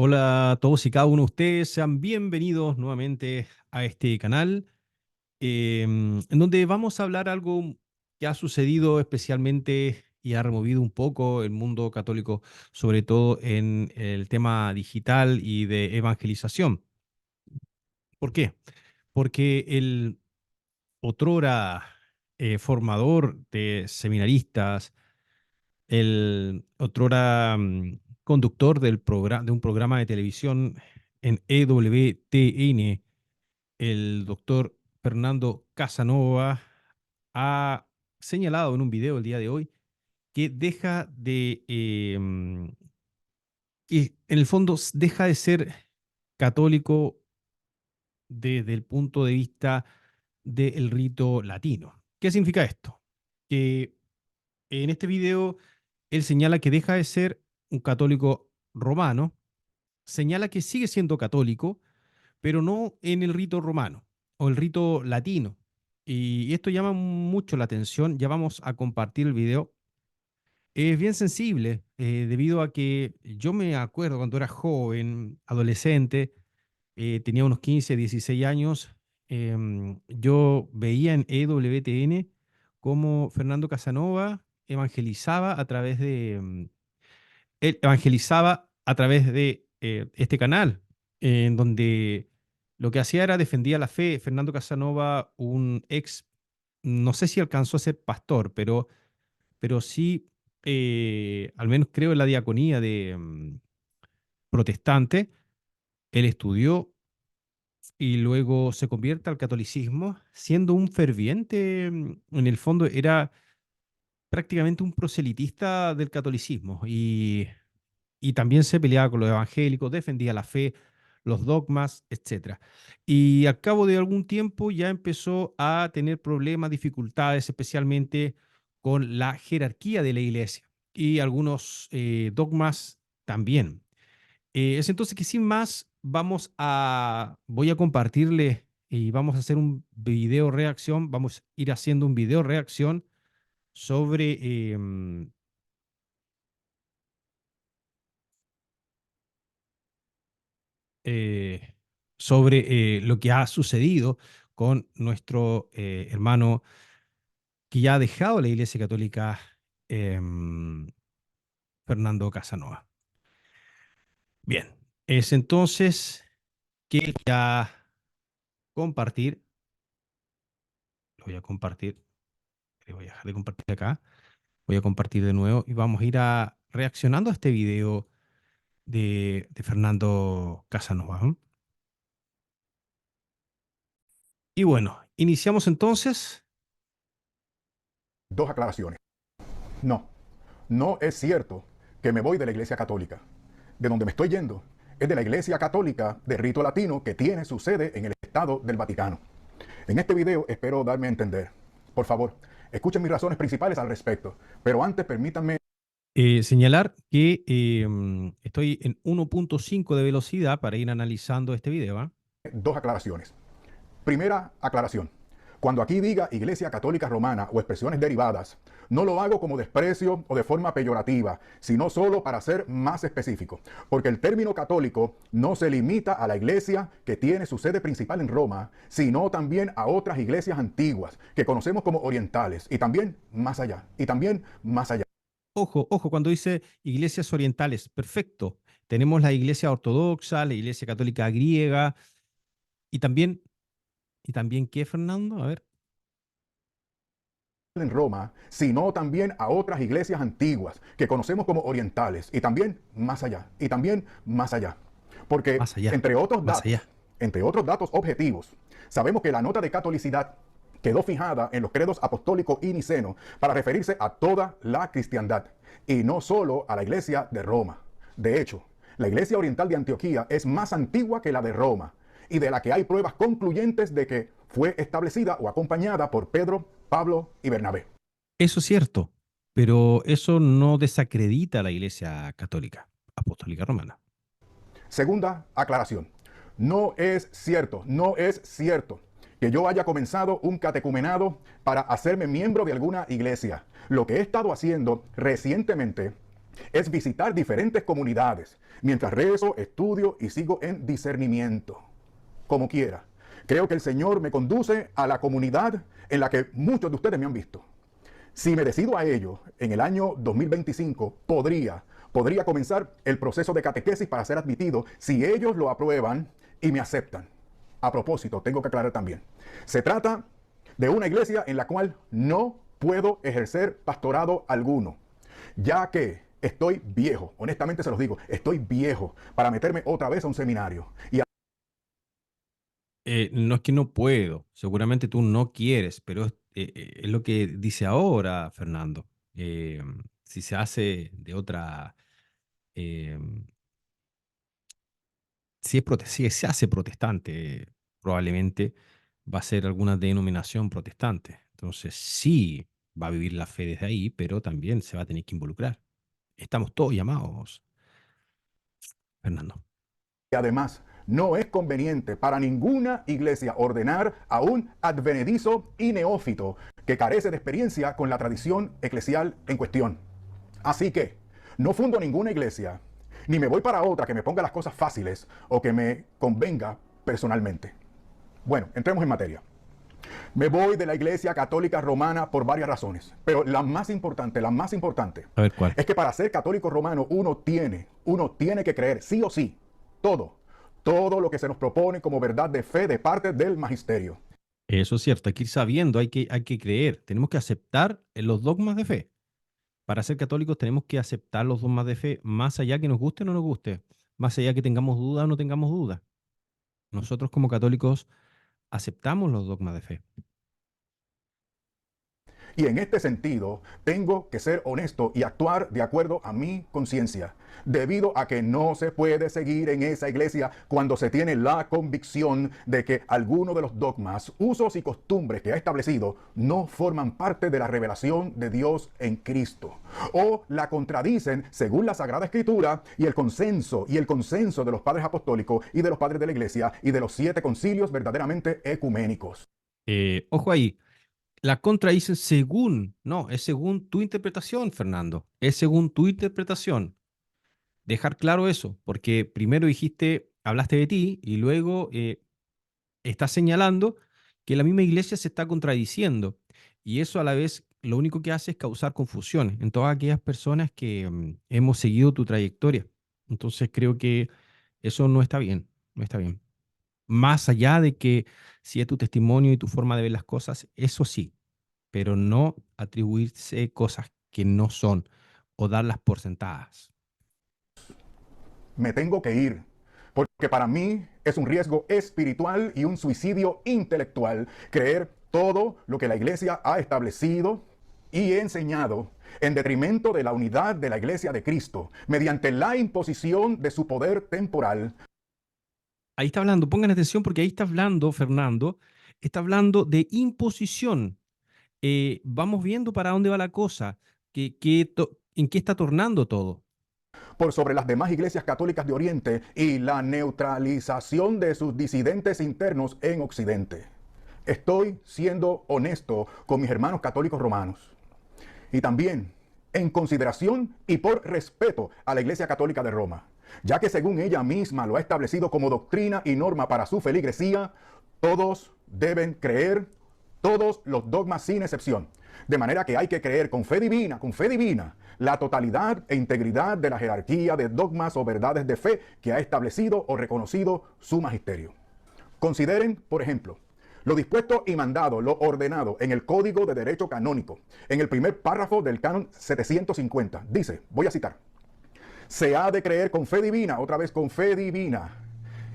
Hola a todos y cada uno de ustedes, sean bienvenidos nuevamente a este canal, en donde vamos a hablar algo que ha sucedido especialmente y ha removido un poco el mundo católico, sobre todo en el tema digital y de evangelización. ¿Por qué? Porque el otrora formador de seminaristas, el otrora conductor de un programa de televisión en EWTN, el doctor Fernando Casanova, ha señalado en un video el día de hoy que que en el fondo deja de ser católico desde el punto de vista del rito latino. ¿Qué significa esto? Que en este video él señala que deja de ser un católico romano, señala que sigue siendo católico, pero no en el rito romano o el rito latino. Y esto llama mucho la atención. Ya vamos a compartir el video. Es bien sensible, debido a que yo me acuerdo cuando era joven, adolescente, tenía unos 15, 16 años, yo veía en EWTN cómo Fernando Casanova evangelizaba a través él evangelizaba a través de este canal, en donde lo que hacía era defendía la fe. Fernando Casanova, un ex, no sé si alcanzó a ser pastor, pero sí, al menos creo en la diaconía de protestante. Él estudió y luego se convierte al catolicismo, siendo un ferviente, en el fondo era prácticamente un proselitista del catolicismo y también se peleaba con los evangélicos, defendía la fe, los dogmas, etcétera. Y al cabo de algún tiempo ya empezó a tener problemas, dificultades, especialmente con la jerarquía de la iglesia y algunos dogmas también. Es entonces que sin más voy a compartirle y vamos a hacer un video reacción, vamos a ir haciendo un video reacción sobre eh, lo que ha sucedido con nuestro hermano que ya ha dejado la Iglesia Católica, em, Fernando Casanova. Bien, es entonces que ya compartir, lo voy a compartir, le voy a dejar de compartir acá, voy a compartir de nuevo y vamos a ir reaccionando a este video de Fernando Casanova. ¿M? Y bueno, iniciamos entonces. Dos aclaraciones. No, no es cierto que me voy de la Iglesia Católica. De donde me estoy yendo es de la Iglesia Católica de rito latino que tiene su sede en el Estado del Vaticano. En este video espero darme a entender. Por favor, escuchen mis razones principales al respecto, pero antes permítanme Señalar que estoy en 1.5 de velocidad para ir analizando este video. ¿Ah? dos aclaraciones. Primera aclaración. Cuando aquí diga Iglesia Católica Romana o expresiones derivadas, no lo hago como desprecio o de forma peyorativa, sino solo para ser más específico. Porque el término católico no se limita a la iglesia que tiene su sede principal en Roma, sino también a otras iglesias antiguas que conocemos como orientales y también más allá, y también más allá. Ojo, ojo, cuando dice iglesias orientales, perfecto. Tenemos la iglesia ortodoxa, la iglesia católica griega y también ¿qué, Fernando? A ver. En Roma, sino también a otras iglesias antiguas que conocemos como orientales y también más allá, y también más allá. Porque Más allá, más allá. entre otros datos objetivos, sabemos que la nota de catolicidad quedó fijada en los credos apostólicos y niceno para referirse a toda la cristiandad y no solo a la iglesia de Roma. De hecho, la iglesia oriental de Antioquía es más antigua que la de Roma y de la que hay pruebas concluyentes de que fue establecida o acompañada por Pedro, Pablo y Bernabé. Eso es cierto, pero eso no desacredita a la iglesia católica, apostólica romana. Segunda aclaración. No es cierto que yo haya comenzado un catecumenado para hacerme miembro de alguna iglesia. Lo que he estado haciendo recientemente es visitar diferentes comunidades, mientras rezo, estudio y sigo en discernimiento. Como quiera. Creo que el Señor me conduce a la comunidad en la que muchos de ustedes me han visto. Si me decido a ello, en el año 2025 podría comenzar el proceso de catequesis para ser admitido si ellos lo aprueban y me aceptan. A propósito, tengo que aclarar también. Se trata de una iglesia en la cual no puedo ejercer pastorado alguno, ya que estoy viejo, honestamente se los digo, estoy viejo para meterme otra vez a un seminario. Y No es que no puedo, seguramente tú no quieres, pero es lo que dice ahora Fernando. Eh, si se hace de otra, eh, si se hace protestante, probablemente va a ser alguna denominación protestante. Entonces sí va a vivir la fe desde ahí, pero también se va a tener que involucrar. Estamos todos llamados, Fernando. además, no es conveniente para ninguna iglesia ordenar a un advenedizo y neófito que carece de experiencia con la tradición eclesial en cuestión. Así que no fundo ninguna iglesia, ni me voy para otra que me ponga las cosas fáciles o que me convenga personalmente. Bueno, entremos en materia. Me voy de la Iglesia Católica Romana por varias razones, pero la más importante, A ver cuál. es que para ser católico romano uno tiene que creer sí o sí todo lo que se nos propone como verdad de fe de parte del magisterio. Eso es cierto, hay que ir sabiendo, hay que creer, tenemos que aceptar los dogmas de fe. Para ser católicos tenemos que aceptar los dogmas de fe, más allá que nos guste o no nos guste, más allá que tengamos duda o no tengamos duda. Nosotros como católicos aceptamos los dogmas de fe. Y en este sentido, tengo que ser honesto y actuar de acuerdo a mi conciencia, debido a que no se puede seguir en esa iglesia cuando se tiene la convicción de que algunos de los dogmas, usos y costumbres que ha establecido no forman parte de la revelación de Dios en Cristo, o la contradicen según la Sagrada Escritura y el consenso de los padres apostólicos y de los padres de la iglesia y de los 7 concilios verdaderamente ecuménicos. Ojo ahí, la contradicen según, no, es según tu interpretación, Fernando, es según tu interpretación. Dejar claro eso, porque primero dijiste, hablaste de ti y luego estás señalando que la misma iglesia se está contradiciendo y eso a la vez lo único que hace es causar confusión en todas aquellas personas que hemos seguido tu trayectoria. Entonces creo que eso no está bien, no está bien. Más allá de que si es tu testimonio y tu forma de ver las cosas, eso sí, pero no atribuirse cosas que no son o darlas por sentadas. Me tengo que ir, porque para mí es un riesgo espiritual y un suicidio intelectual creer todo lo que la iglesia ha establecido y enseñado en detrimento de la unidad de la iglesia de Cristo, mediante la imposición de su poder temporal. Ahí está hablando, pongan atención porque ahí está hablando, Fernando, está hablando de imposición. Vamos viendo para dónde va la cosa, en qué está tornando todo. Por sobre las demás iglesias católicas de Oriente y la neutralización de sus disidentes internos en Occidente. Estoy siendo honesto con mis hermanos católicos romanos. Y también en consideración y por respeto a la Iglesia Católica de Roma, ya que según ella misma lo ha establecido como doctrina y norma para su feligresía, todos deben creer todos los dogmas sin excepción. De manera que hay que creer con fe divina, la totalidad e integridad de la jerarquía de dogmas o verdades de fe que ha establecido o reconocido su magisterio. Consideren, por ejemplo, lo dispuesto y mandado, lo ordenado en el Código de Derecho Canónico, en el primer párrafo del Canon 750. Dice, voy a citar, se ha de creer con fe divina, otra vez con fe divina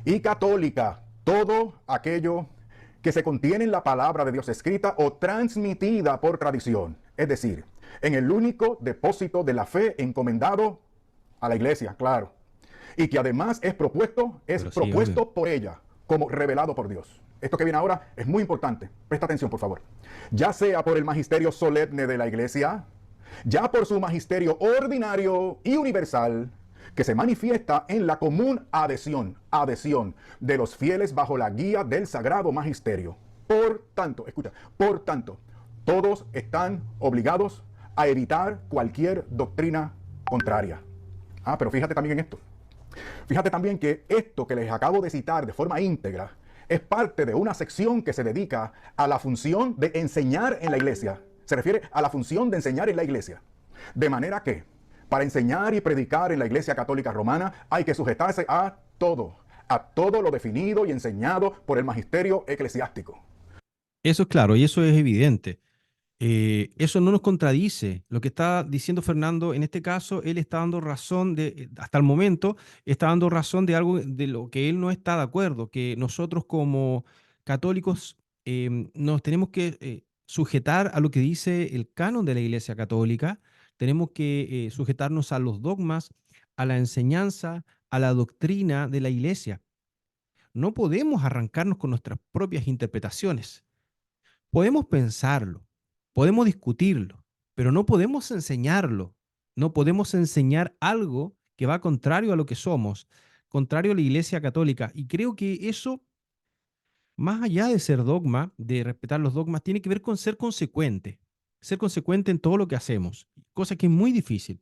y católica, todo aquello que se contiene en la palabra de Dios escrita o transmitida por tradición, es decir, en el único depósito de la fe encomendado a la iglesia, claro, y que además es propuesto por ella como revelado por Dios. Esto que viene ahora es muy importante. Presta atención, por favor. Ya sea por el magisterio solemne de la iglesia, ya por su magisterio ordinario y universal, que se manifiesta en la común adhesión de los fieles bajo la guía del sagrado magisterio. Por tanto, todos están obligados a evitar cualquier doctrina contraria. Pero fíjate también en esto. Fíjate también que esto que les acabo de citar de forma íntegra es parte de una sección que se dedica a la función de enseñar en la iglesia. Se refiere a la función de enseñar en la iglesia. De manera que, para enseñar y predicar en la Iglesia Católica Romana, hay que sujetarse a todo lo definido y enseñado por el magisterio eclesiástico. Eso es claro y eso es evidente. Eso no nos contradice. Lo que está diciendo Fernando, en este caso, él está dando razón hasta el momento, está dando razón de algo de lo que él no está de acuerdo, que nosotros como católicos nos tenemos que sujetar a lo que dice el canon de la Iglesia Católica, tenemos que sujetarnos a los dogmas, a la enseñanza, a la doctrina de la Iglesia. No podemos arrancarnos con nuestras propias interpretaciones. Podemos pensarlo, podemos discutirlo, pero no podemos enseñarlo. No podemos enseñar algo que va contrario a lo que somos, contrario a la Iglesia Católica. Y creo que eso, más allá de ser dogma, de respetar los dogmas, tiene que ver con ser consecuente en todo lo que hacemos, cosa que es muy difícil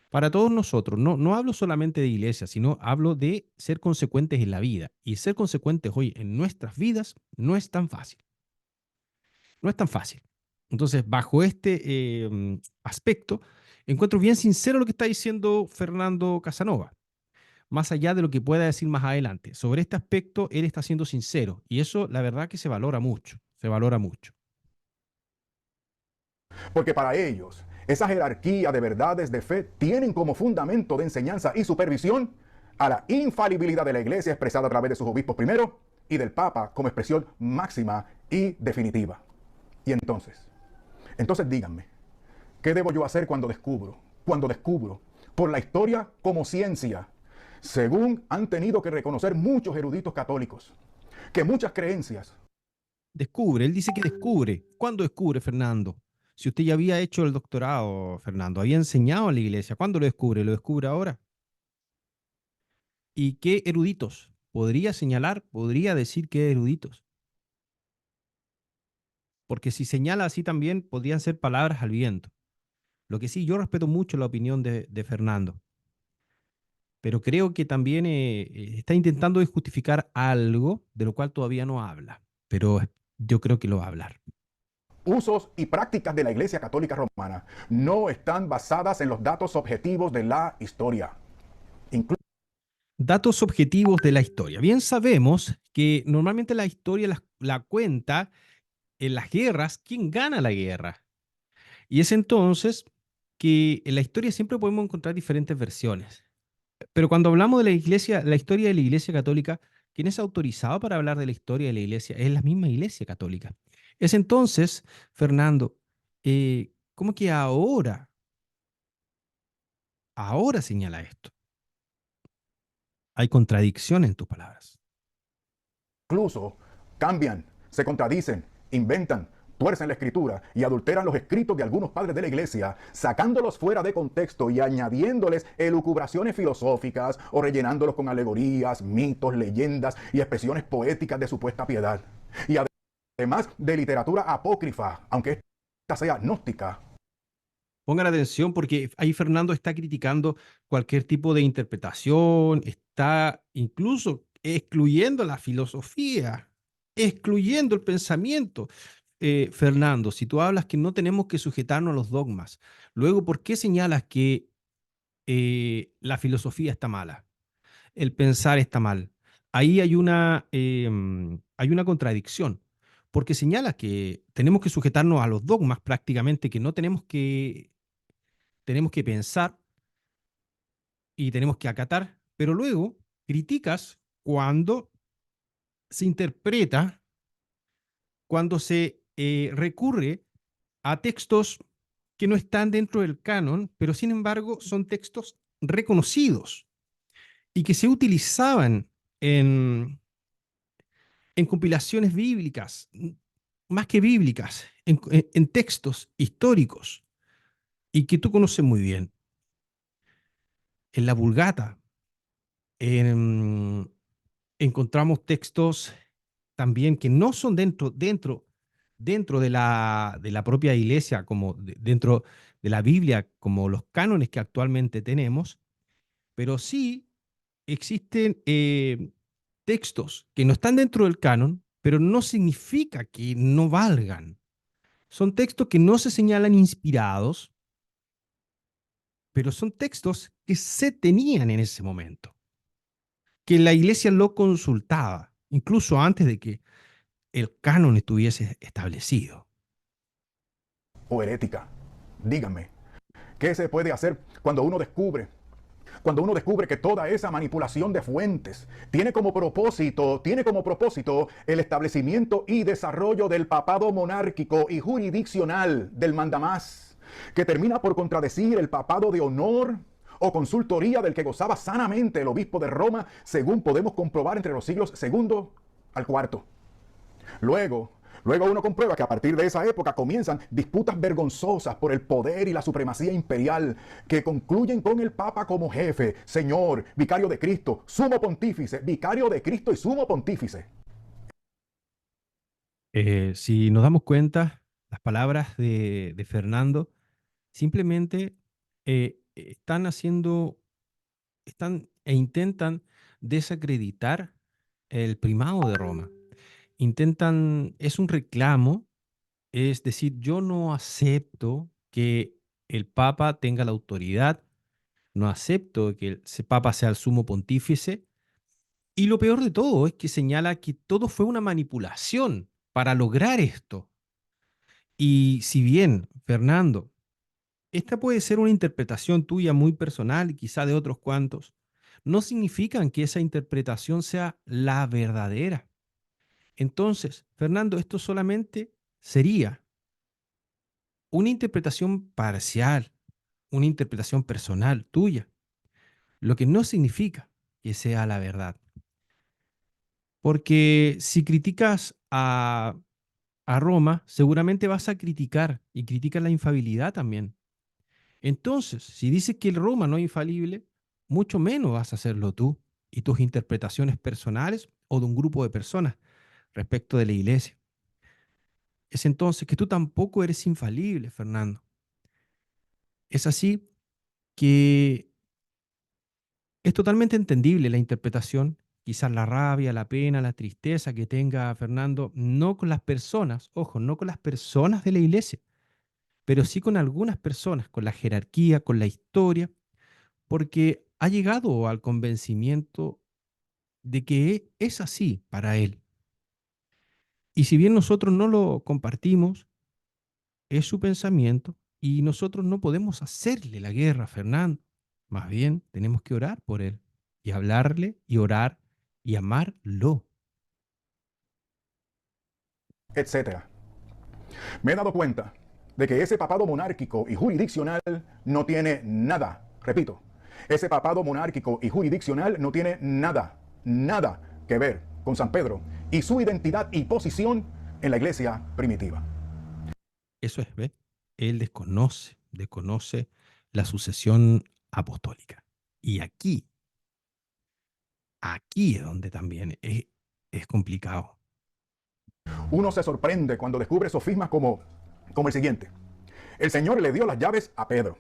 para todos nosotros. No, no hablo solamente de iglesia, sino hablo de ser consecuentes en la vida. Y ser consecuentes hoy en nuestras vidas no es tan fácil. No es tan fácil. Entonces, bajo este aspecto, encuentro bien sincero lo que está diciendo Fernando Casanova, más allá de lo que pueda decir más adelante. Sobre este aspecto, él está siendo sincero y eso, la verdad, que se valora mucho, se valora mucho. Porque para ellos, esa jerarquía de verdades de fe tienen como fundamento de enseñanza y supervisión a la infalibilidad de la Iglesia expresada a través de sus obispos primero y del Papa como expresión máxima y definitiva. Y entonces díganme, ¿qué debo yo hacer cuando descubro por la historia como ciencia, según han tenido que reconocer muchos eruditos católicos, que muchas creencias... Descubre, él dice que descubre. ¿Cuándo descubre, Fernando? Si usted ya había hecho el doctorado, Fernando, había enseñado en la iglesia, ¿cuándo lo descubre? ¿Lo descubre ahora? ¿Y qué eruditos? ¿Podría señalar, podría decir qué eruditos? Porque si señala así también podrían ser palabras al viento. Lo que sí, yo respeto mucho la opinión de Fernando, pero creo que también está intentando justificar algo de lo cual todavía no habla, pero yo creo que lo va a hablar. Usos y prácticas de la Iglesia Católica Romana no están basadas en los datos objetivos de la historia. Incluso Datos objetivos de la historia. Bien sabemos que normalmente la historia la cuenta en las guerras quién gana la guerra. Y es entonces que en la historia siempre podemos encontrar diferentes versiones. Pero cuando hablamos de la iglesia, la historia de la iglesia católica, ¿quién es autorizado para hablar de la historia de la iglesia? Es la misma iglesia católica. Es entonces, Fernando, ¿cómo que ahora señala esto? Hay contradicción en tus palabras. cambian, se contradicen, inventan, tuercen la escritura y adulteran los escritos de algunos padres de la iglesia, sacándolos fuera de contexto y añadiéndoles elucubraciones filosóficas o rellenándolos con alegorías, mitos, leyendas y expresiones poéticas de supuesta piedad. Y además de literatura apócrifa, aunque esta sea gnóstica. Pongan atención porque ahí Fernando está criticando cualquier tipo de interpretación, está incluso excluyendo la filosofía, excluyendo el pensamiento. Fernando, si tú hablas que no tenemos que sujetarnos a los dogmas, luego, ¿por qué señalas que la filosofía está mala? El pensar está mal. Ahí hay una contradicción, porque señala que tenemos que sujetarnos a los dogmas prácticamente, que no tenemos que pensar y tenemos que acatar, pero luego criticas cuando se interpreta, cuando se recurre a textos que no están dentro del canon, pero sin embargo son textos reconocidos y que se utilizaban en, en compilaciones bíblicas, más que bíblicas, en textos históricos y que tú conoces muy bien. En la Vulgata en, encontramos textos también que no son dentro de la propia iglesia, como dentro de la Biblia como los cánones que actualmente tenemos, pero sí existen textos que no están dentro del canon, pero no significa que no valgan. Son textos que no se señalan inspirados, pero son textos que se tenían en ese momento, que la iglesia lo consultaba, incluso antes de que el canon estuviese establecido. O herética. Díganme, ¿qué se puede hacer cuando uno descubre que toda esa manipulación de fuentes tiene como propósito el establecimiento y desarrollo del papado monárquico y jurisdiccional del mandamás, que termina por contradecir el papado de honor o consultoría del que gozaba sanamente el obispo de Roma, según podemos comprobar entre los siglos segundo al cuarto? Luego uno comprueba que a partir de esa época comienzan disputas vergonzosas por el poder y la supremacía imperial que concluyen con el Papa como jefe, señor, vicario de Cristo, sumo pontífice, vicario de Cristo y sumo pontífice. Si nos damos cuenta, las palabras de Fernando simplemente están haciendo, están e intentan desacreditar el primado de Roma. Intentan, es un reclamo, es decir, yo no acepto que el Papa tenga la autoridad, no acepto que el Papa sea el sumo pontífice, y lo peor de todo es que señala que todo fue una manipulación para lograr esto. Y si bien, Fernando, esta puede ser una interpretación tuya muy personal y quizá de otros cuantos, no significan que esa interpretación sea la verdadera. Entonces, Fernando, esto solamente sería una interpretación parcial, una interpretación personal tuya, lo que no significa que sea la verdad. Porque si criticas a Roma, seguramente vas a criticar y criticas la infalibilidad también. Entonces, si dices que el Roma no es infalible, mucho menos vas a hacerlo tú y tus interpretaciones personales o de un grupo de personas respecto de la iglesia. Es entonces que tú tampoco eres infalible, Fernando. Es así que es totalmente entendible la interpretación, quizás la rabia, la pena, la tristeza que tenga Fernando, no con las personas, ojo, no con las personas de la iglesia, pero sí con algunas personas, con la jerarquía, con la historia, porque ha llegado al convencimiento de que es así para él. Y si bien nosotros no lo compartimos, es su pensamiento y nosotros no podemos hacerle la guerra a Fernando. Más bien tenemos que orar por él y hablarle y orar y amarlo. Etcétera. Me he dado cuenta de que ese papado monárquico y jurisdiccional no tiene nada, repito, ese papado monárquico y jurisdiccional no tiene nada que ver con San Pedro y su identidad y posición en la iglesia primitiva. Eso es, ¿ves? Él desconoce la sucesión apostólica. Y aquí es donde también es complicado. Uno se sorprende cuando descubre sofismas como el siguiente. El Señor le dio las llaves a Pedro.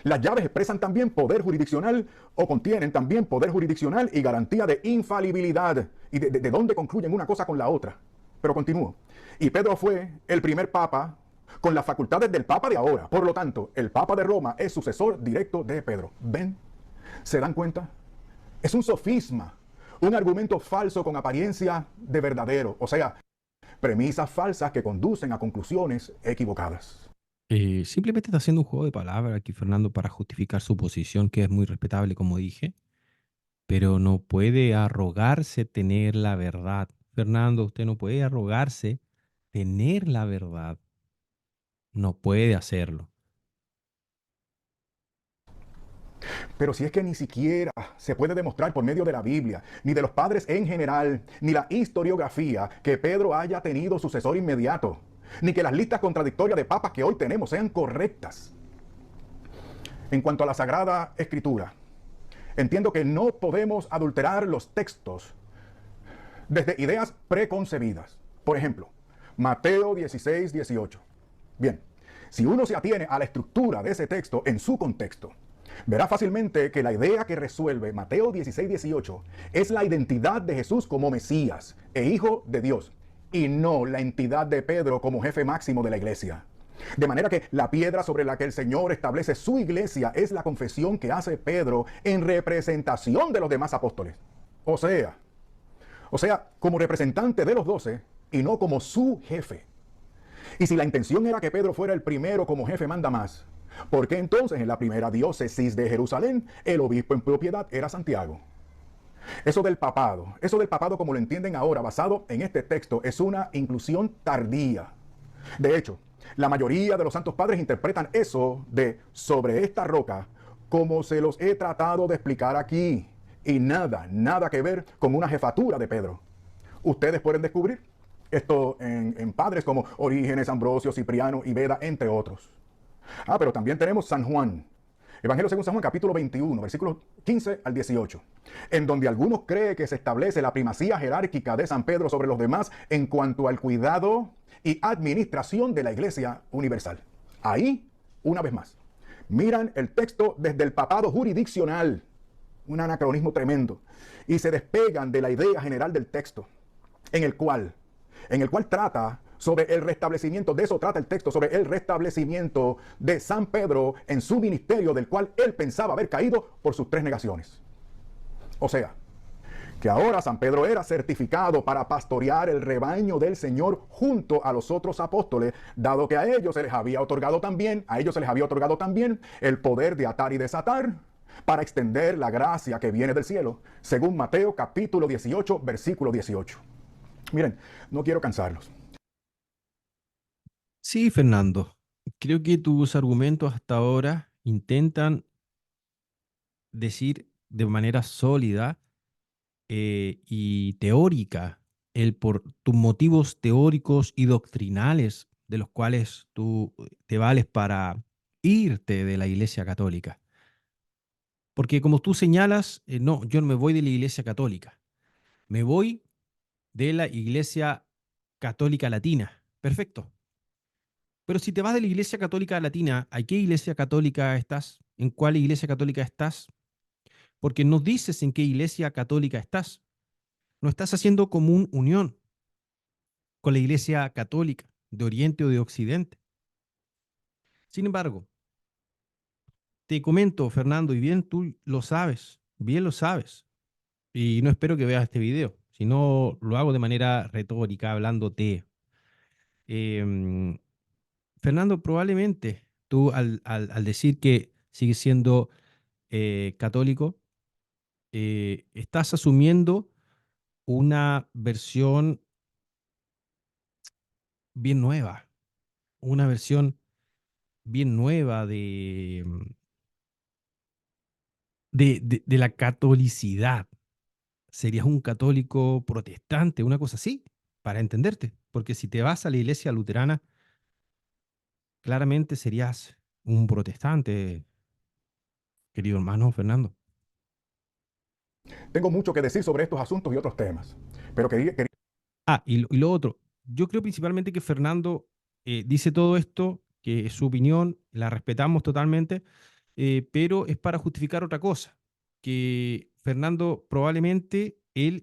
Las llaves expresan también poder jurisdiccional o contienen también poder jurisdiccional y garantía de infalibilidad. ¿Y de dónde concluyen una cosa con la otra? Pero continúo. Y Pedro fue el primer papa con las facultades del papa de ahora. Por lo tanto, el papa de Roma es sucesor directo de Pedro. ¿Ven? ¿Se dan cuenta? Es un sofisma, un argumento falso con apariencia de verdadero. O sea, premisas falsas que conducen a conclusiones equivocadas. Simplemente está haciendo un juego de palabras aquí, Fernando, para justificar su posición, que es muy respetable, como dije, pero no puede arrogarse tener la verdad. Fernando, usted no puede arrogarse tener la verdad. No puede hacerlo. Pero si es que ni siquiera se puede demostrar por medio de la Biblia, ni de los padres en general, ni la historiografía, que Pedro haya tenido sucesor inmediato, ni que las listas contradictorias de papas que hoy tenemos sean correctas. En cuanto a la Sagrada Escritura, entiendo que no podemos adulterar los textos desde ideas preconcebidas. Por ejemplo, Mateo 16, 18. Bien, Si uno se atiene a la estructura de ese texto en su contexto, verá fácilmente que la idea que resuelve Mateo 16-18 es la identidad de Jesús como Mesías e Hijo de Dios, y no la entidad de Pedro como jefe máximo de la iglesia. De manera que la piedra sobre la que el Señor establece su iglesia es la confesión que hace Pedro en representación de los demás apóstoles. O sea, como representante de los 12 y no como su jefe. Y si la intención era que Pedro fuera el primero como jefe manda más, ¿por qué entonces en la primera diócesis de Jerusalén el obispo en propiedad era Santiago? Eso del papado como lo entienden ahora basado en este texto es una inclusión tardía. De hecho, la mayoría de los santos padres interpretan eso de sobre esta roca como se los he tratado de explicar aquí, y nada que ver con una jefatura de Pedro. Ustedes pueden descubrir esto en padres como Orígenes, Ambrosio, Cipriano y Beda, entre otros. Pero también tenemos San Juan, Evangelio según San Juan, capítulo 21, versículos 15 al 18, en donde algunos creen que se establece la primacía jerárquica de San Pedro sobre los demás en cuanto al cuidado y administración de la Iglesia universal. Ahí, una vez más, miran el texto desde el papado jurisdiccional, un anacronismo tremendo, y se despegan de la idea general del texto, en el cual trata sobre el restablecimiento, de eso trata el texto, sobre el restablecimiento de San Pedro en su ministerio, del cual él pensaba haber caído por sus 3 negaciones. O sea, que ahora San Pedro era certificado para pastorear el rebaño del Señor junto a los otros apóstoles, dado que a ellos se les había otorgado también el poder de atar y desatar para extender la gracia que viene del cielo, según Mateo capítulo 18, versículo 18. Miren, no quiero cansarlos. Sí, Fernando, creo que tus argumentos hasta ahora intentan decir de manera sólida y teórica por tus motivos teóricos y doctrinales de los cuales tú te vales para irte de la Iglesia Católica. Porque como tú señalas, no, yo no me voy de la Iglesia Católica, me voy de la Iglesia Católica Latina. Perfecto. Pero si te vas de la Iglesia Católica Latina, ¿a qué Iglesia Católica estás? ¿En cuál Iglesia Católica estás? Porque no dices en qué Iglesia Católica estás. No estás haciendo común unión con la Iglesia Católica de Oriente o de Occidente. Sin embargo, te comento, Fernando, y bien tú bien lo sabes, y no espero que veas este video, sino lo hago de manera retórica, hablándote. Em, Fernando, probablemente tú al decir que sigues siendo católico, estás asumiendo una versión bien nueva, una versión bien nueva de la catolicidad. Serías un católico protestante, una cosa así, para entenderte. Porque si te vas a la iglesia luterana, claramente serías un protestante, querido hermano Fernando. Tengo mucho que decir sobre estos asuntos y otros temas, pero quería Y lo otro, yo creo principalmente que Fernando dice todo esto, que es su opinión, la respetamos totalmente, pero es para justificar otra cosa, que Fernando probablemente él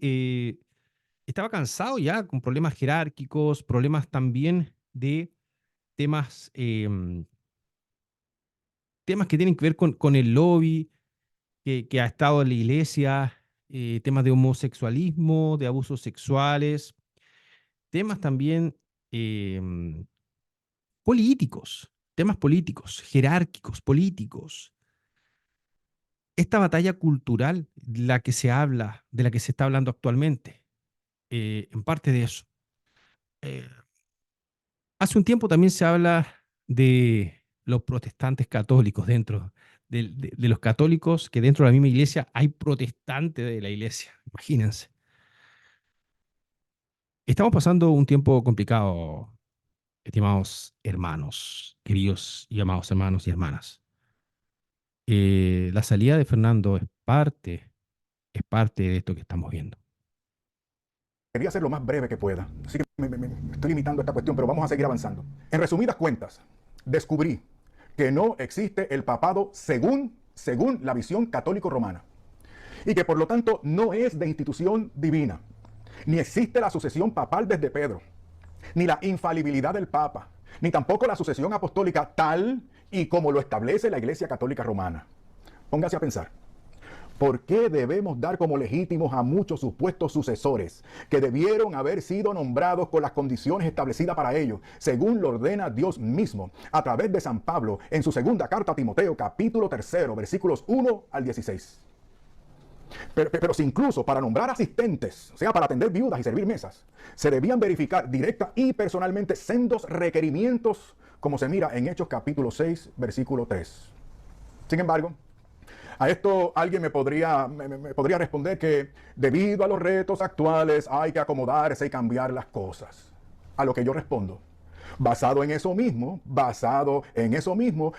estaba cansado ya con problemas jerárquicos, problemas también de temas, temas que tienen que ver con el lobby que ha estado en la iglesia, temas de homosexualismo, de abusos sexuales, temas también eh, políticos, temas políticos, jerárquicos, políticos. Esta batalla cultural, la que se habla, de la que se está hablando actualmente, en parte de eso. Eh, Hace un tiempo también se habla de los protestantes católicos dentro de los católicos, que dentro de la misma iglesia hay protestantes de la iglesia, imagínense. Estamos pasando un tiempo complicado, estimados hermanos, queridos y amados hermanos y hermanas. La salida de Fernando es parte de esto que estamos viendo. quería ser lo más breve que pueda. Así que me estoy limitando a esta cuestión, pero vamos a seguir avanzando. En resumidas cuentas, descubrí que no existe el papado según la visión católico-romana y que por lo tanto no es de institución divina, ni existe la sucesión papal desde Pedro, ni la infalibilidad del Papa, ni tampoco la sucesión apostólica tal y como lo establece la Iglesia Católica Romana. Póngase a pensar. ¿Por qué debemos dar como legítimos a muchos supuestos sucesores que debieron haber sido nombrados con las condiciones establecidas para ellos, según lo ordena Dios mismo, a través de San Pablo en su segunda carta a Timoteo, capítulo 3, versículos 1 al 16? Pero si incluso para nombrar asistentes, o sea, para atender viudas y servir mesas, se debían verificar directa y personalmente sendos requerimientos, como se mira en Hechos capítulo 6, versículo 3. Sin embargo, a esto alguien me podría responder que debido a los retos actuales hay que acomodarse y cambiar las cosas. A lo que yo respondo, basado en eso mismo,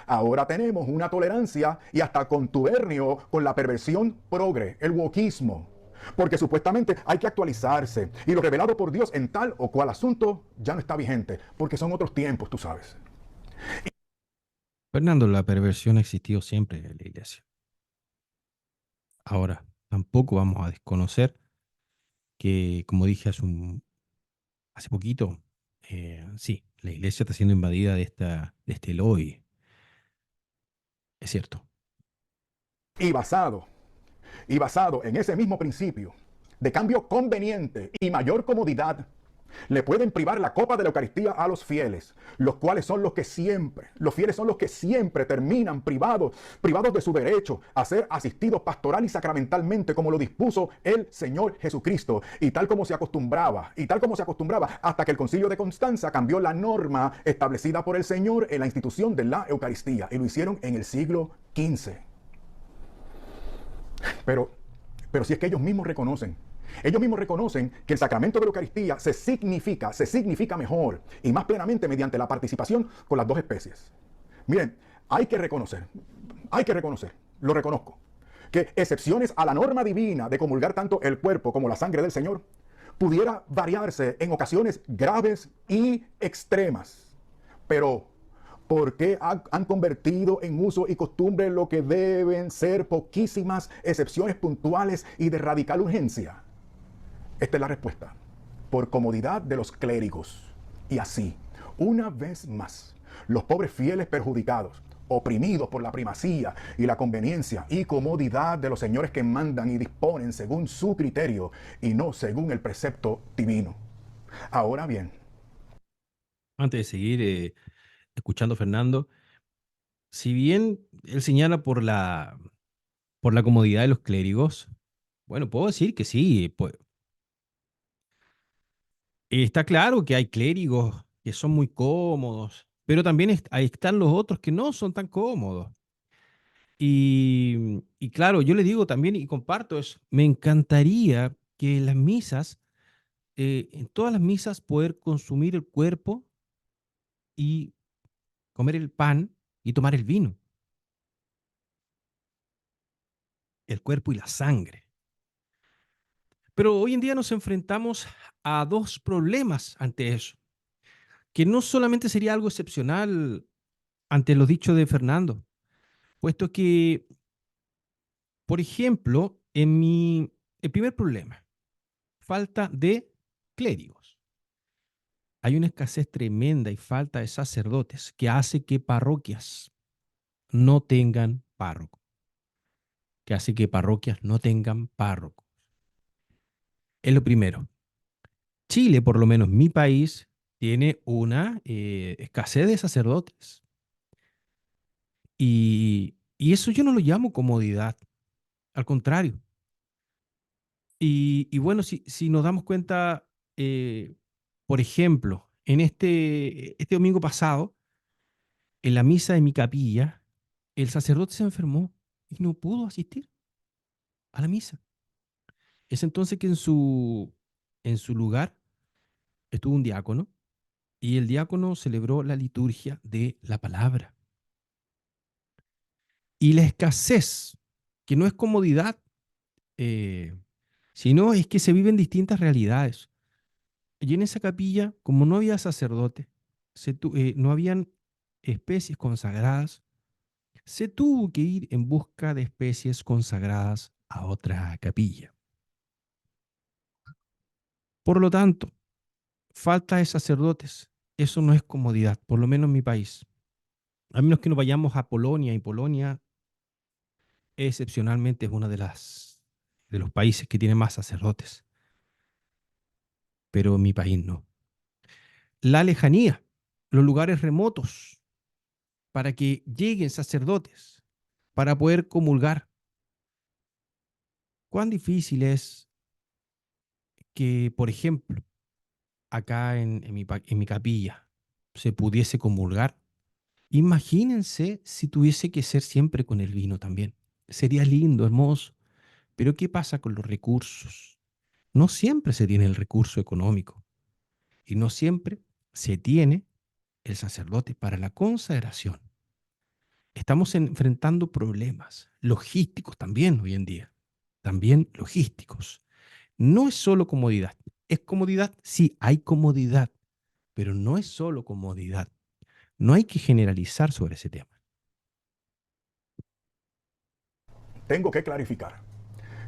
ahora tenemos una tolerancia y hasta contubernio con la perversión progre, el wokismo. Porque supuestamente hay que actualizarse y lo revelado por Dios en tal o cual asunto ya no está vigente, porque son otros tiempos, tú sabes. Fernando, la perversión ha existido siempre en la iglesia. Ahora, tampoco vamos a desconocer que, como dije hace poquito, sí, la iglesia está siendo invadida de este Eloi. Es cierto. Y basado Y basado en ese mismo principio de cambio conveniente y mayor comodidad, le pueden privar la copa de la Eucaristía a los fieles, los fieles son los que siempre terminan privados de su derecho a ser asistidos pastoral y sacramentalmente como lo dispuso el Señor Jesucristo, y tal como se acostumbraba, hasta que el Concilio de Constanza cambió la norma establecida por el Señor en la institución de la Eucaristía, y lo hicieron en el siglo XV. Pero, pero si es que ellos mismos reconocen que el sacramento de la Eucaristía se significa mejor y más plenamente mediante la participación con las dos especies. Miren, hay que reconocer, lo reconozco, que excepciones a la norma divina de comulgar tanto el cuerpo como la sangre del Señor pudiera variarse en ocasiones graves y extremas. Pero ¿por qué han convertido en uso y costumbre lo que deben ser poquísimas excepciones puntuales y de radical urgencia? Esta es la respuesta. Por comodidad de los clérigos. Y así, una vez más, los pobres fieles perjudicados, oprimidos por la primacía y la conveniencia y comodidad de los señores que mandan y disponen según su criterio y no según el precepto divino. Ahora bien, Antes de seguir escuchando a Fernando, si bien él señala por la comodidad de los clérigos, bueno, puedo decir que sí, pues, está claro que hay clérigos que son muy cómodos, pero también ahí están los otros que no son tan cómodos. Y claro, yo le digo también y comparto eso, me encantaría que en las misas, en todas las misas, poder consumir el cuerpo y comer el pan y tomar el vino, el cuerpo y la sangre. Pero hoy en día nos enfrentamos a dos problemas ante eso, que no solamente sería algo excepcional ante los dichos de Fernando, puesto que, por ejemplo, el primer problema, falta de clérigos. Hay una escasez tremenda y falta de sacerdotes que hace que parroquias no tengan párroco, que hace que parroquias no tengan párroco. Es lo primero. Chile, por lo menos mi país, tiene una escasez de sacerdotes. Y eso yo no lo llamo comodidad, al contrario. Y bueno, si nos damos cuenta, por ejemplo, en este domingo pasado, en la misa de mi capilla, el sacerdote se enfermó y no pudo asistir a la misa. Es entonces que en su lugar estuvo un diácono y el diácono celebró la liturgia de la palabra. Y la escasez, que no es comodidad, eh, sino es que se viven distintas realidades. Y en esa capilla, como no había sacerdote, no habían especies consagradas, se tuvo que ir en busca de especies consagradas a otra capilla. Por lo tanto, falta de sacerdotes. Eso no es comodidad, por lo menos en mi país. A menos que nos vayamos a Polonia, y Polonia excepcionalmente es uno de los países que tiene más sacerdotes, pero en mi país no. La lejanía, los lugares remotos, para que lleguen sacerdotes, para poder comulgar. ¿Cuán difícil es que, por ejemplo, acá en mi capilla se pudiese comulgar? Imagínense si tuviese que ser siempre con el vino también. Sería lindo, hermoso. Pero ¿qué pasa con los recursos? No siempre se tiene el recurso económico y no siempre se tiene el sacerdote para la consagración. Estamos enfrentando problemas logísticos también hoy en día, también logísticos. No es solo comodidad. ¿Es comodidad? Sí, hay comodidad, pero no es solo comodidad. No hay que generalizar sobre ese tema. Tengo que clarificar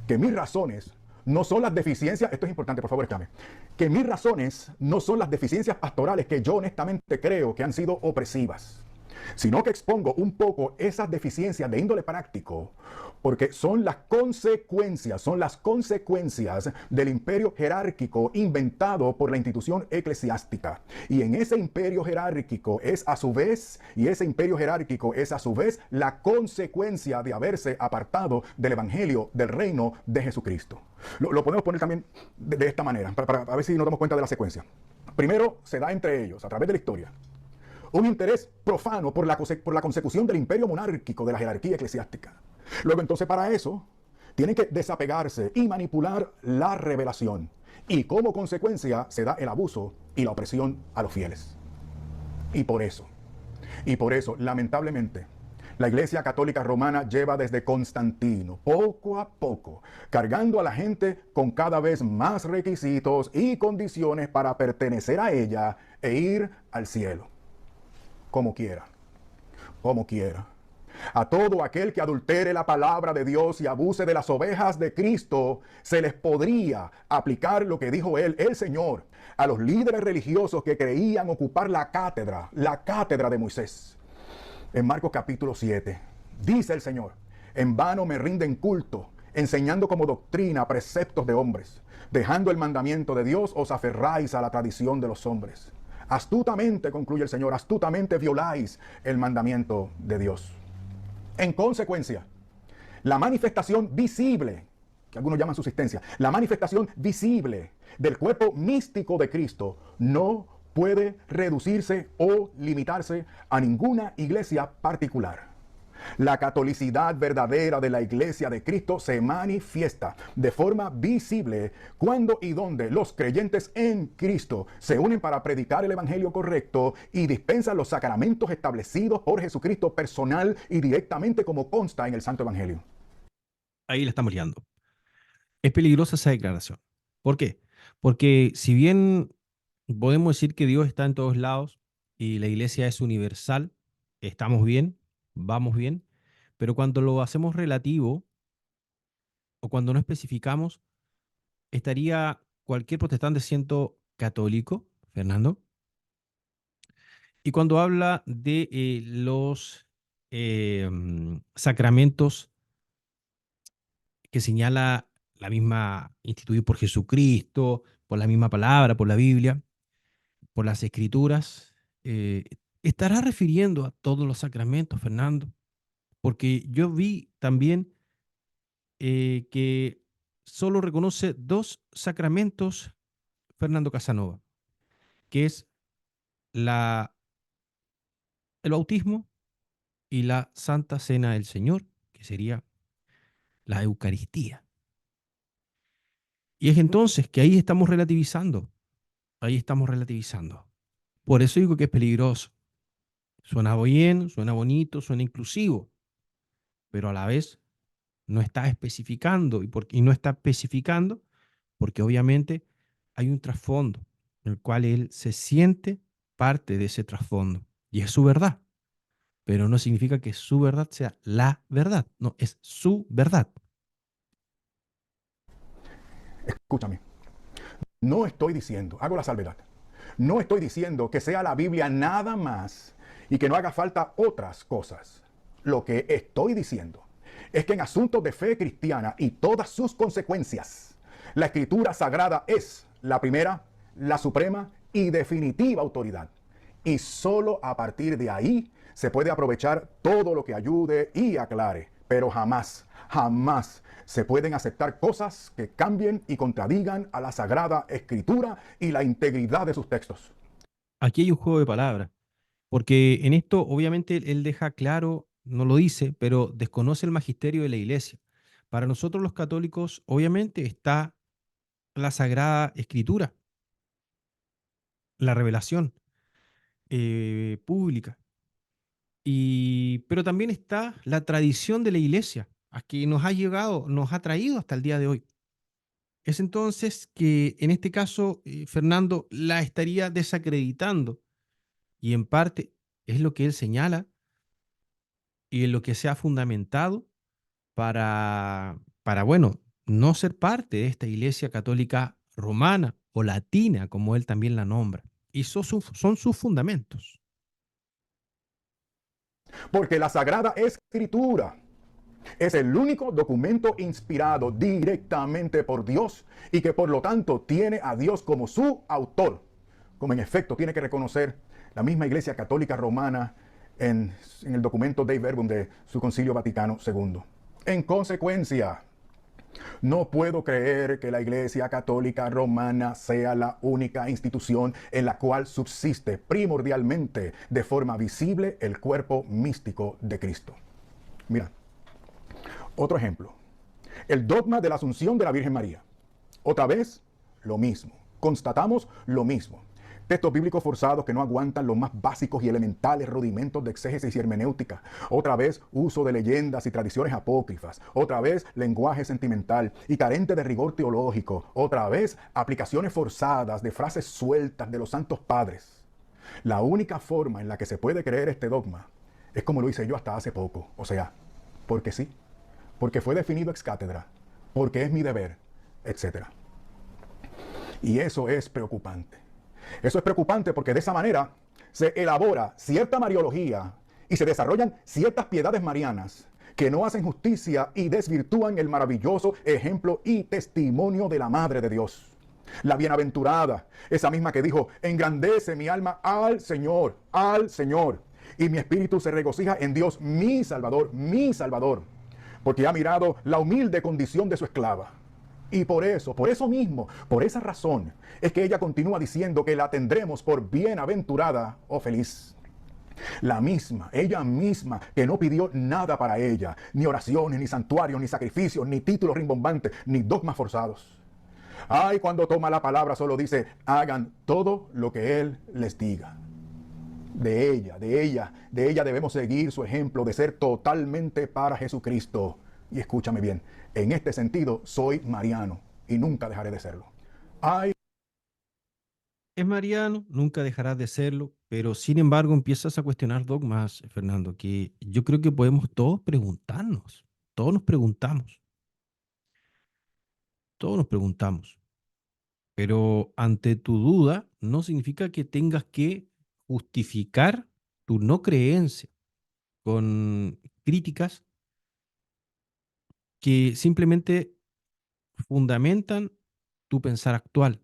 que mis razones no son las deficiencias, esto es importante, por favor, escame, que mis razones no son las deficiencias pastorales que yo honestamente creo que han sido opresivas, sino que expongo un poco esas deficiencias de índole práctico, porque son las consecuencias del imperio jerárquico inventado por la institución eclesiástica. Y en ese imperio jerárquico es a su vez, la consecuencia de haberse apartado del evangelio del reino de Jesucristo. Lo podemos poner también de esta manera, para ver si nos damos cuenta de la secuencia. Primero se da entre ellos, a través de la historia, un interés profano por la consecución del imperio monárquico de la jerarquía eclesiástica. Luego entonces para eso tienen que desapegarse y manipular la revelación. Y como consecuencia se da el abuso y la opresión a los fieles. Y por eso, lamentablemente, la Iglesia Católica Romana lleva desde Constantino, poco a poco, cargando a la gente con cada vez más requisitos y condiciones para pertenecer a ella e ir al cielo. Como quiera, como quiera. A todo aquel que adultere la palabra de Dios y abuse de las ovejas de Cristo, se les podría aplicar lo que dijo él, el Señor, a los líderes religiosos que creían ocupar la cátedra de Moisés. En Marcos capítulo 7, dice el Señor: en vano me rinden culto, enseñando como doctrina preceptos de hombres. Dejando el mandamiento de Dios, os aferráis a la tradición de los hombres. Astutamente, concluye el Señor, astutamente violáis el mandamiento de Dios. En consecuencia, la manifestación visible, que algunos llaman subsistencia, la manifestación visible del cuerpo místico de Cristo no puede reducirse o limitarse a ninguna iglesia particular. La catolicidad verdadera de la Iglesia de Cristo se manifiesta de forma visible cuando y donde los creyentes en Cristo se unen para predicar el evangelio correcto y dispensan los sacramentos establecidos por Jesucristo personal y directamente, como consta en el Santo Evangelio. Ahí la estamos liando. Es peligrosa esa declaración. ¿Por qué? Porque si bien podemos decir que Dios está en todos lados y la iglesia es universal, estamos bien, vamos bien, pero cuando lo hacemos relativo o cuando no especificamos, estaría cualquier protestante siendo católico, Fernando, y cuando habla de los sacramentos que señala la misma instituido por Jesucristo, por la misma palabra, por la Biblia, por las escrituras, estará refiriendo a todos los sacramentos, Fernando, porque yo vi también que solo reconoce dos sacramentos Fernando Casanova, que es la, el bautismo y la Santa Cena del Señor, que sería la Eucaristía. Y es entonces que ahí estamos relativizando, ahí estamos relativizando. Por eso digo que es peligroso. Suena bien, suena bonito, suena inclusivo, pero a la vez no está especificando y no está especificando porque obviamente hay un trasfondo en el cual él se siente parte de ese trasfondo y es su verdad. pero no significa que su verdad sea la verdad, no, es su verdad. Escúchame, no estoy diciendo, hago la salvedad, no estoy diciendo que sea la Biblia nada más y que no haga falta otras cosas. Lo que estoy diciendo es que en asuntos de fe cristiana y todas sus consecuencias, la Escritura Sagrada es la primera, la suprema y definitiva autoridad. Y solo a partir de ahí se puede aprovechar todo lo que ayude y aclare, pero jamás, jamás se pueden aceptar cosas que cambien y contradigan a la Sagrada Escritura y la integridad de sus textos. Aquí hay un juego de palabras, porque en esto obviamente él deja claro, no lo dice, pero desconoce el magisterio de la iglesia. Para nosotros los católicos obviamente está la Sagrada Escritura, la revelación pública. Pero también está la tradición de la iglesia, a que nos ha llegado, nos ha traído hasta el día de hoy. Es entonces que en este caso, Fernando la estaría desacreditando y en parte es lo que él señala y en lo que se ha fundamentado bueno, no ser parte de esta iglesia católica romana o latina, como él también la nombra. Y son sus fundamentos. Porque la Sagrada Escritura es el único documento inspirado directamente por Dios y que por lo tanto tiene a Dios como su autor, como en efecto tiene que reconocer la misma Iglesia Católica Romana en el documento Dei Verbum de su Concilio Vaticano II. En consecuencia, no puedo creer que la Iglesia Católica Romana sea la única institución en la cual subsiste primordialmente de forma visible el cuerpo místico de Cristo. Mira, otro ejemplo. El dogma de la Asunción de la Virgen María. Otra vez, lo mismo. Constatamos lo mismo. Textos bíblicos forzados que no aguantan los más básicos y elementales rudimentos de exégesis y hermenéutica. Otra vez, uso de leyendas y tradiciones apócrifas. Otra vez, lenguaje sentimental y carente de rigor teológico. Otra vez, aplicaciones forzadas de frases sueltas de los santos padres. La única forma en la que se puede creer este dogma es como lo hice yo hasta hace poco. O sea, porque sí, porque fue definido ex cátedra, porque es mi deber, etc. Y eso es preocupante. Eso es preocupante porque de esa manera se elabora cierta mariología y se desarrollan ciertas piedades marianas que no hacen justicia y desvirtúan el maravilloso ejemplo y testimonio de la Madre de Dios. La bienaventurada, esa misma que dijo, engrandece mi alma al Señor, y mi espíritu se regocija en Dios, mi Salvador, porque ha mirado la humilde condición de su esclava. Y por eso mismo, por esa razón, es que ella continúa diciendo que la tendremos por bienaventurada o feliz. Ella misma, que no pidió nada para ella, ni oraciones, ni santuarios, ni sacrificios, ni títulos rimbombantes, ni dogmas forzados. Ay, cuando toma la palabra solo dice, hagan todo lo que Él les diga. De ella debemos seguir su ejemplo de ser totalmente para Jesucristo. Y escúchame bien, en este sentido soy mariano y nunca dejaré de serlo. Ay, Es mariano, nunca dejarás de serlo, pero sin embargo empiezas a cuestionar dogmas, Fernando, que yo creo que podemos todos preguntarnos, todos nos preguntamos, todos nos preguntamos, pero ante tu duda no significa que tengas que justificar tu no creencia con críticas que simplemente fundamentan tu pensar actual,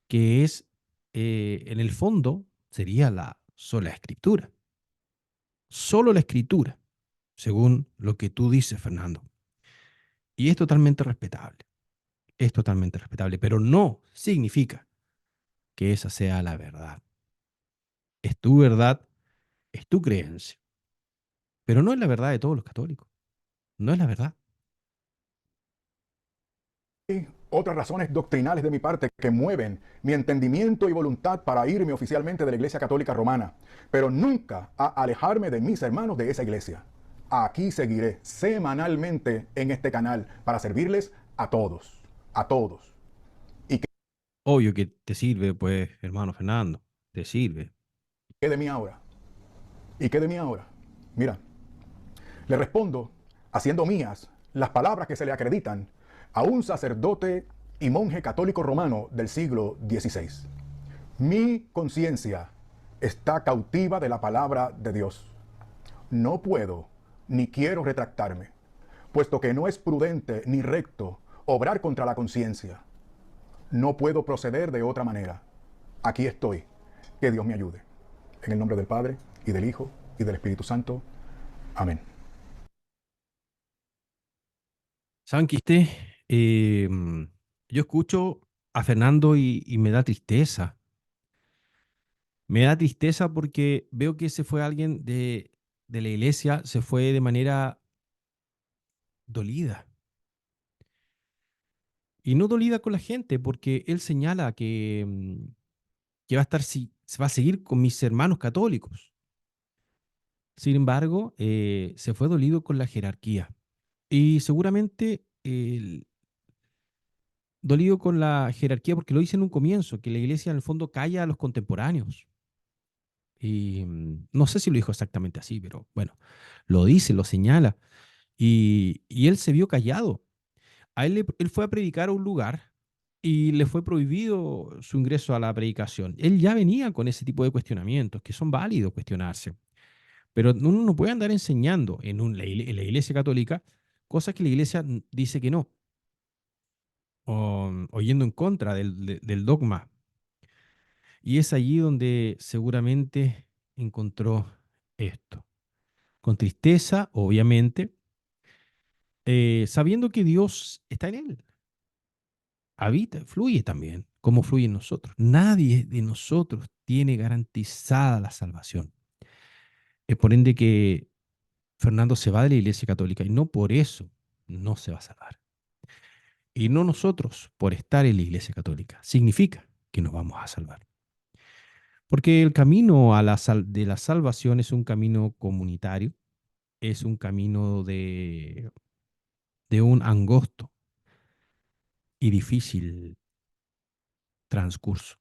que es, en el fondo, sería la sola escritura. Solo la escritura, según lo que tú dices, Fernando. Y es totalmente respetable, pero no significa que esa sea la verdad. Es tu verdad, es tu creencia, pero no es la verdad de todos los católicos, no es la verdad. otras razones doctrinales de mi parte que mueven mi entendimiento y voluntad para irme oficialmente de la Iglesia Católica Romana, pero nunca a alejarme de mis hermanos de esa iglesia. Aquí seguiré semanalmente en este canal para servirles a todos, a todos. ¿Y Obvio que te sirve, pues, hermano Fernando, te sirve. qué de mí ahora? ¿Y qué de mí ahora? Mira, le respondo haciendo mías las palabras que se le acreditan a un sacerdote y monje católico romano del siglo XVI. Mi conciencia está cautiva de la palabra de Dios. No puedo ni quiero retractarme, puesto que no es prudente ni recto obrar contra la conciencia. No puedo proceder de otra manera. Aquí estoy. Que Dios me ayude. En el nombre del Padre, y del Hijo, y del Espíritu Santo. Amén. ¿Saben qué? Yo escucho a Fernando y me da tristeza. Me da tristeza porque veo que se fue alguien de la iglesia, se fue de manera dolida. Y no dolida con la gente, porque él señala que va a estar, se va a seguir con mis hermanos católicos. Sin embargo, se fue dolido con la jerarquía. Y seguramente dolido con la jerarquía porque lo dice en un comienzo, que la iglesia en el fondo calla a los contemporáneos. Y no sé si lo dijo exactamente así, pero bueno, lo dice, lo señala. Y él se vio callado. Él fue a predicar a un lugar y le fue prohibido su ingreso a la predicación. Él ya venía con ese tipo de cuestionamientos, que son válidos cuestionarse. Pero uno no puede andar enseñando en la iglesia católica cosas que la iglesia dice que no, o yendo en contra del dogma. Y es allí donde seguramente encontró esto. Con tristeza, obviamente, sabiendo que Dios está en él, habita, fluye también, como fluye en nosotros. Nadie de nosotros tiene garantizada la salvación. Es por ende que Fernando se va de la Iglesia Católica y no por eso no se va a salvar. Y no nosotros por estar en la Iglesia Católica. Significa que nos vamos a salvar. Porque el camino de la salvación es un camino comunitario, es un camino de un angosto y difícil transcurso,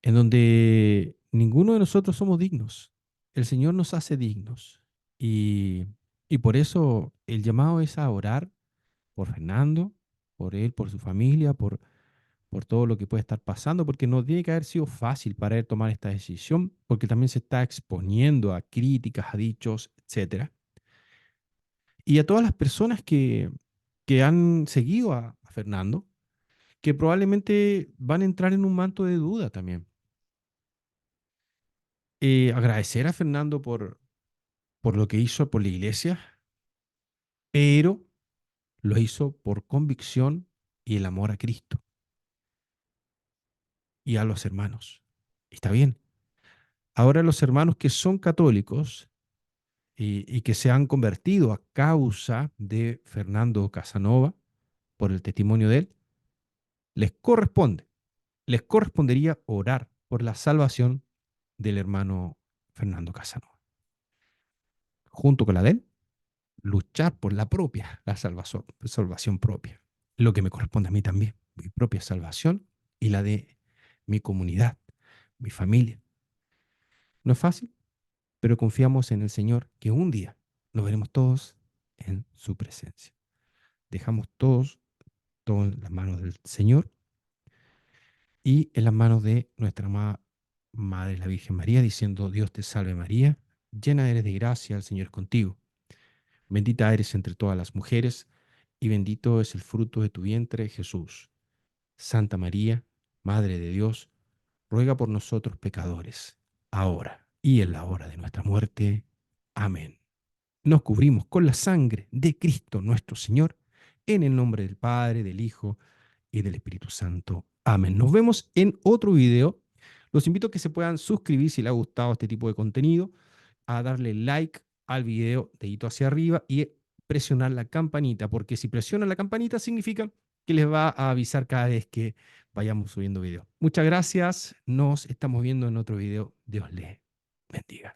en donde ninguno de nosotros somos dignos. El Señor nos hace dignos. Y, y por eso el llamado es a orar por Fernando, por él, por su familia, por todo lo que puede estar pasando, porque no tiene que haber sido fácil para él tomar esta decisión, porque también se está exponiendo a críticas, a dichos, etcétera. Y a todas las personas que han seguido a Fernando, que probablemente van a entrar en un manto de duda también. Agradecer a Fernando por lo que hizo por la iglesia, pero lo hizo por convicción y el amor a Cristo y a los hermanos. Está bien. Ahora los hermanos que son católicos y que se han convertido a causa de Fernando Casanova, por el testimonio de él, les corresponde, les correspondería orar por la salvación del hermano Fernando Casanova. Junto con la de él, luchar por la propia, la salvación propia. Lo que me corresponde a mí también, mi propia salvación y la de mi comunidad, mi familia. No es fácil, pero confiamos en el Señor que un día nos veremos todos en su presencia. Dejamos todo en las manos del Señor y en las manos de nuestra amada Madre la Virgen María, diciendo: Dios te salve María, llena eres de gracia, el Señor es contigo. Bendita eres entre todas las mujeres y bendito es el fruto de tu vientre, Jesús. Santa María, Madre de Dios, ruega por nosotros pecadores, ahora y en la hora de nuestra muerte. Amén. Nos cubrimos con la sangre de Cristo nuestro Señor, en el nombre del Padre, del Hijo y del Espíritu Santo. Amén. Nos vemos en otro video. Los invito a que se puedan suscribir si les ha gustado este tipo de contenido, a darle like al video, dedito hacia arriba, y presionar la campanita, porque si presionan la campanita significa que les va a avisar cada vez que vayamos subiendo video. Muchas gracias. Nos estamos viendo en otro video. Dios les bendiga.